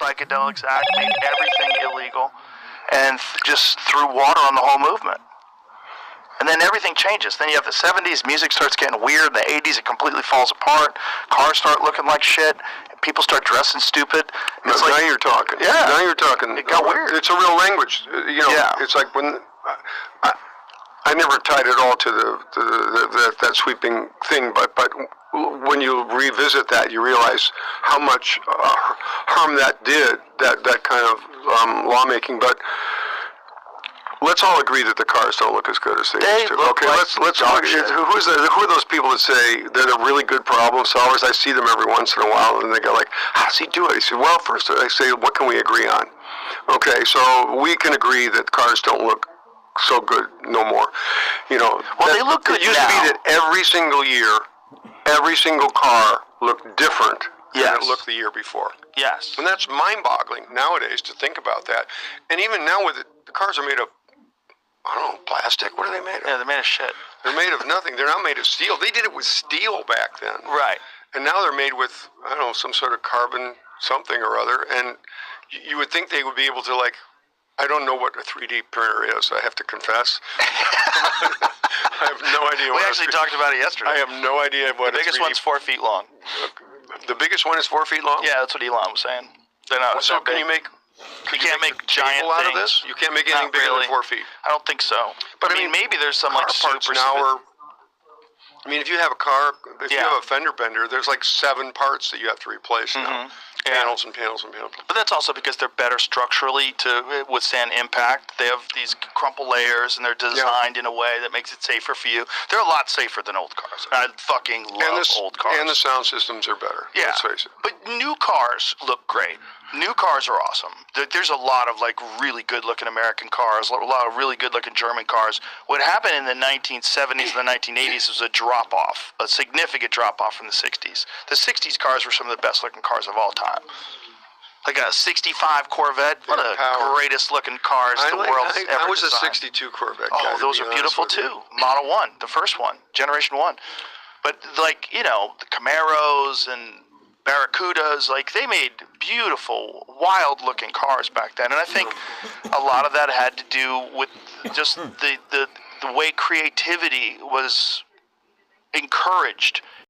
Psychedelics Act made everything illegal and just threw water on the whole movement. And then everything changes. Then you have the 70s, music starts getting weird. In the 80s, it completely falls apart. Cars start looking like shit. People start dressing stupid. It's now you're talking. Yeah. Now you're talking. It got weird. It's a real language. It's like when... I never tied it all to that sweeping thing, but when you revisit that, you realize how much harm that did, that kind of lawmaking. But let's all agree that the cars don't look as good as they used to. Okay, let's who are those people that say they're the really good problem solvers? I see them every once in a while, and they go like, "How does he do it?" I say, "Well, first I say, what can we agree on?" Okay, so we can agree that cars don't look so good no more. Well, they look good. It used to be that every single year, every single car looked different than it looked the year before. Yes. And that's mind-boggling nowadays to think about that. And even now with it, the cars are made of, I don't know, plastic. What are they made of? Yeah, they're made of shit. They're made of nothing. They're not made of steel. They did it with steel back then. Right. And now they're made with, I don't know, some sort of carbon something or other. And you would think they would be able to, like, I don't know what a 3D printer is, I have to confess. I have no idea what we actually talked about it yesterday. I have no idea what the biggest one's 4 feet long. The biggest one is 4 feet long? Yeah, that's what Elon was saying. They're not so big. can you make... You can't make giant out things. of this? You can't make anything bigger than 4 feet? I don't think so. But I mean, maybe there's some like parts super now I mean, if you have a car, if you have a fender bender, there's like 7 parts that you have to replace now. Panels and panels and panels. But that's also because they're better structurally to withstand impact. They have these crumple layers, and they're designed in a way that makes it safer for you. They're a lot safer than old cars. I fucking love old cars. And the sound systems are better. Yeah. Let's face it. But new cars look great. New cars are awesome. There's a lot of like really good-looking American cars, a lot of really good-looking German cars. What happened in the 1970s and the 1980s was a drop-off, a significant drop-off from the 60s. The 60s cars were some of the best-looking cars of all time. Like a 65 Corvette, one of the greatest-looking cars the world has ever designed. I was a 62 Corvette guy. Oh, those are beautiful too. Model 1, the first one, Generation 1. But like, the Camaros and Barracudas, like they made beautiful, wild-looking cars back then, and I think a lot of that had to do with just the way creativity was encouraged